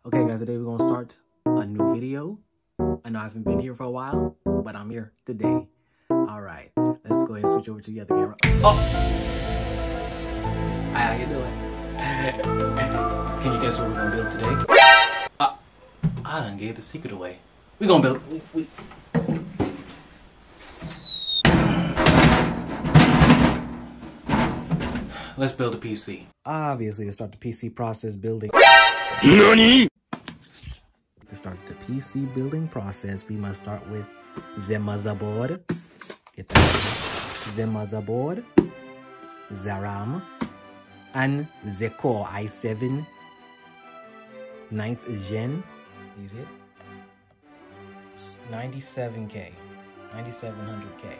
Okay guys, today we're gonna start a new video. I know I haven't been here for a while, but I'm here today. Alright, let's go ahead and switch over to the other camera. Oh! Hi, how you doing? Can you guess what we're gonna build today? I done gave the secret away. We're gonna build... Let's build a PC. Obviously, to start the PC process building... NANI? To start the PC building process, we must start with the motherboard. Get that? The motherboard, the RAM, and the core i7 9th gen. You see it? It's 97K, 9700K.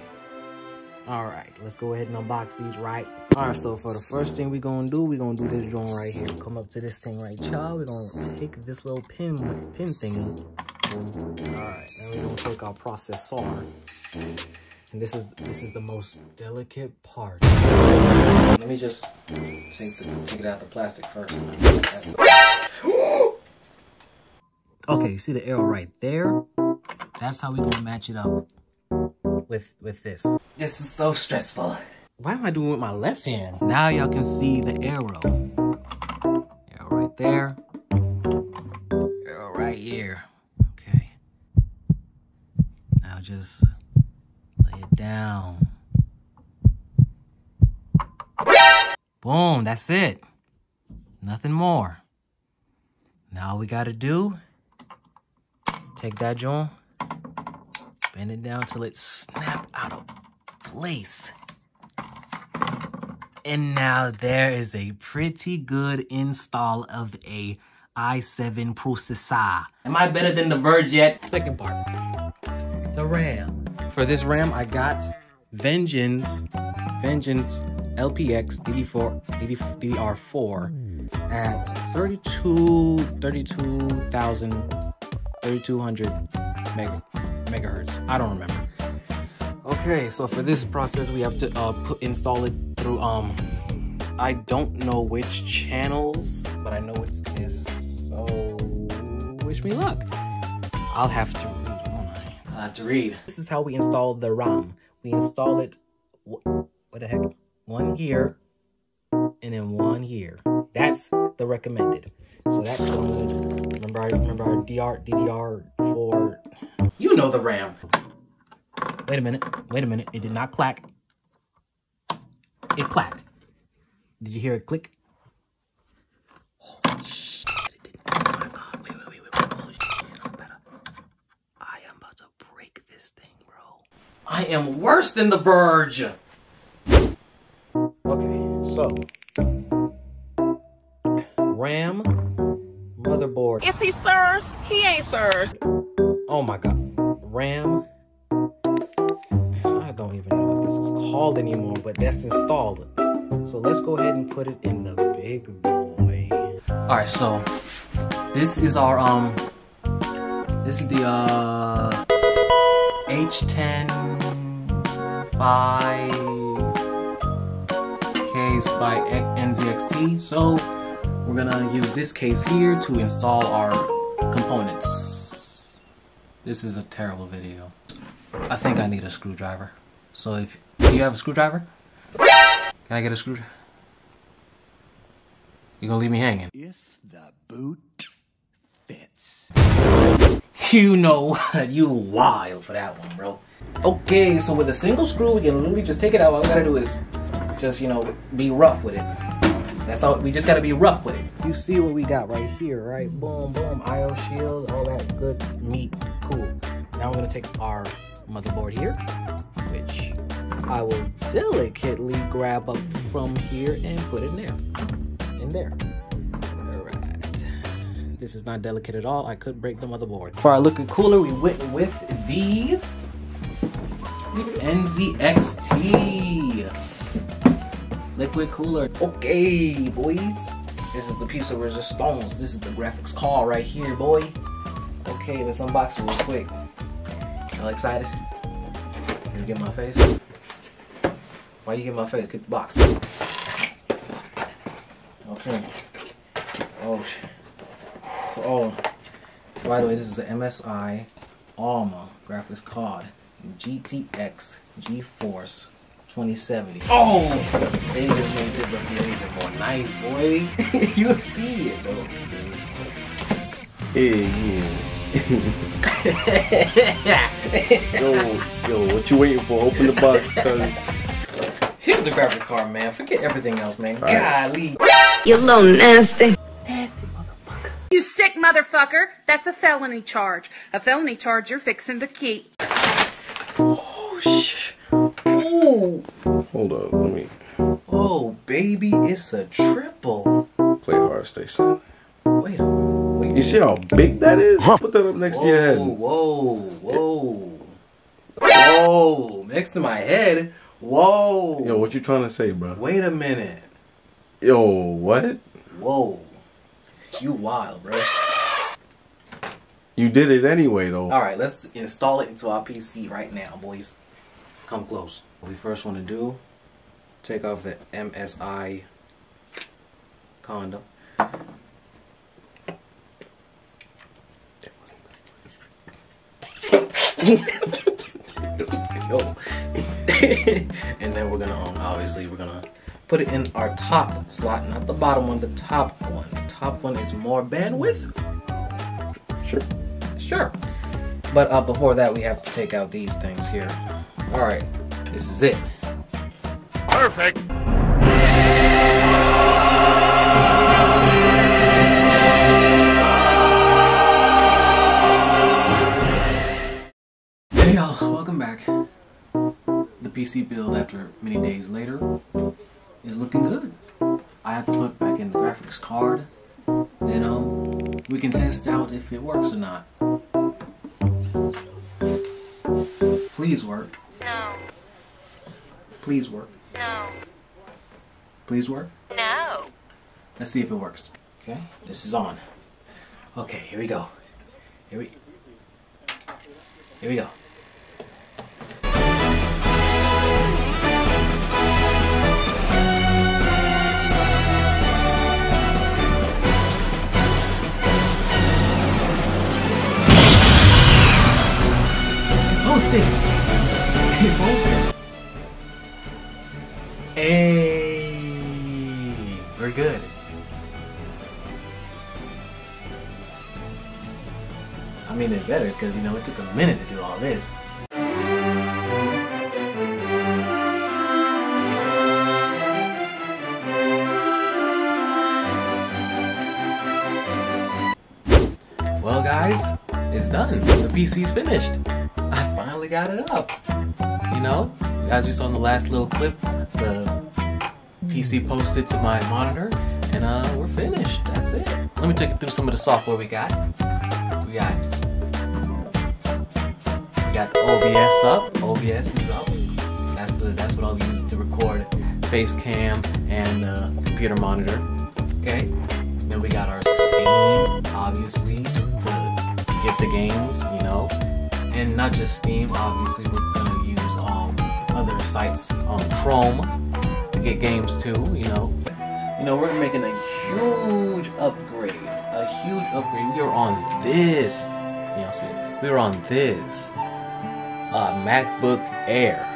Alright, let's go ahead and unbox these, right? Alright, so for the first thing we're gonna do this joint right here. Come up to this thing right, y'all. We're gonna take this little pin thingy. Alright, then we're gonna take our processor. And this is the most delicate part. Let me just take it out the plastic first. Okay, you see the arrow right there? That's how we're gonna match it up with this. This is so stressful. Why am I doing it with my left hand? Now y'all can see the arrow. Arrow right there. Arrow right here. Okay. Now just lay it down. Boom, that's it. Nothing more. Now all we gotta do, take that joint, bend it down till it snaps out of place. And now there is a pretty good install of a i7 processor. Am I better than the Verge yet? Second part, the RAM. For this RAM, I got Vengeance LPX DDR4 at 3200 megahertz. I don't remember. Okay, so for this process, we have to install it through, I don't know which channels, but I know it's this, so wish me luck. I'll have to read, won't I? I'll have to read. This is how we install the RAM. We install it, what the heck? One here, and then one here. That's the recommended. So that's what I'm gonna do. Remember our DDR4. You know the RAM. Wait a minute. It did not clack. It clacked. Did you hear it click? Holy shit, it didn't. Oh my god. Wait. Holy shit, I am about to break this thing, bro. I am worse than the Verge. Okay, so RAM, motherboard. Is he sirs? He ain't sirs. Oh my god. RAM. I don't even know what this is called anymore, but that's installed. So let's go ahead and put it in the big boy. Alright, so this is our this is the H10 case by NZXT. So we're gonna use this case here to install our components. This is a terrible video. I think I need a screwdriver. So do you have a screwdriver? Can I get a screwdriver? You gonna leave me hanging? If the boot fits. You know, you wild for that one, bro. Okay, so with a single screw, we can literally just take it out. All we gotta do is just, you know, be rough with it. That's all, we just gotta be rough with it. You see what we got right here, right? Boom, boom, IO shield, all that good meat, cool. Now we're gonna take our motherboard here, which I will delicately grab up from here and put it in there. All right. This is not delicate at all. I could break the motherboard. For our liquid cooler, we went with the NZXT liquid cooler. Okay, boys. This is the piece of resistance. This is the graphics card right here, boy. Okay, let's unbox it real quick. Y'all excited? You get my face? Why you get my face? Get the box. Okay. Oh shit. Oh, by the way, this is the MSI Alma graphics card, GTX GeForce 2070. Oh, they just made it look even more nice, boy. You'll see it though. Yeah. Yo, what you waiting for? Open the box, cuz. Here's the graphics card, man. Forget everything else, man. Right. Golly. You little nasty. You sick motherfucker. That's a felony charge. A felony charge you're fixing to keep. Oh, shh. Ooh. Hold up, let me Oh, baby, it's a triple. play hard, stay silent. Wait a minute. You see how big that is? Put that up next to your head. Whoa. Whoa. Next to my head. Whoa. Yo, what you trying to say, bro? Wait a minute. Yo, what? Whoa. You wild, bro. You did it anyway, though. Alright, let's install it into our PC right now, boys. Come close. What we first want to do, take off the MSI condom. Yo. And then we're gonna obviously we're gonna put it in our top slot, not the bottom one, the top one. The top one is more bandwidth. Sure. But before that, we have to take out these things here. All right, this is it. Perfect. Hey y'all, welcome back. The PC build after many days later is looking good. I have to put back in the graphics card. Then we can test out if it works or not. Please work. No. Please work. No. Please work. No. Let's see if it works. Okay, this is on. Okay, here we go. Here we go. Posted. Posted. Hey, we're good. I mean, they're better because, you know, it took a minute to do all this. Well, guys, it's done. The PC's finished. I finally got it up. You know, as you saw in the last little clip, the PC posted to my monitor, and we're finished. That's it. Let me take you through some of the software we got. We got the OBS up. OBS is up. That's what I'll use to record face cam and computer monitor. Okay. Then we got our Steam, obviously, to get the games, you know. And not just Steam, obviously we're gonna use other sites on Chrome to get games too, you know. You know, we're making a huge upgrade. We were on this. You know, so we were on this MacBook Air.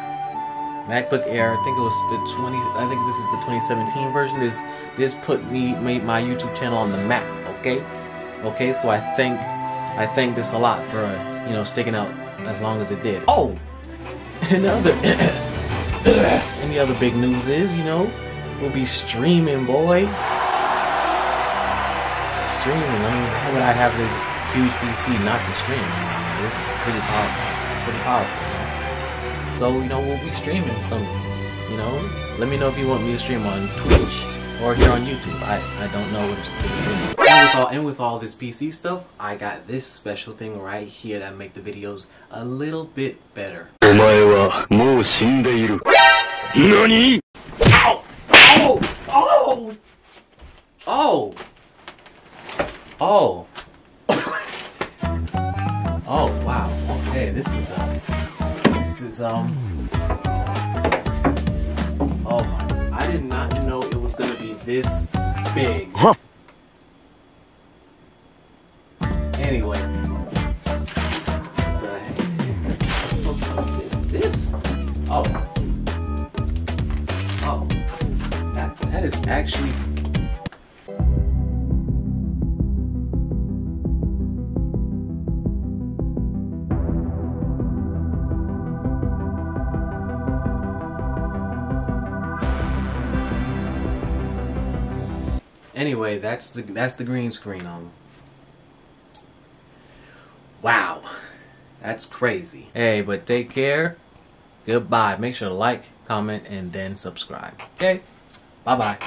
MacBook Air, I think it was the 20. I think this is the 2017 version. This made my YouTube channel on the map. Okay. So I thank this a lot for you know, sticking out as long as it did. Oh, and any other big news is, you know, we'll be streaming, boy. Streaming. I mean, how would I have this huge PC not to stream? It's pretty powerful. So, you know, we'll be streaming some, you know. Let me know if you want me to stream on Twitch or here on YouTube. I don't know what it's doing. And with all this PC stuff, I got this special thing right here that make the videos a little bit better. NANI? Ow! Oh! Oh! Oh! Oh, wow. Okay, this is oh my, I did not know it was gonna be this big. Anyway. This? Oh. Oh. That is actually... Anyway, that's the green screen on. Wow. That's crazy. Hey, but take care. Goodbye. Make sure to like, comment, and then subscribe. Okay? Bye-bye.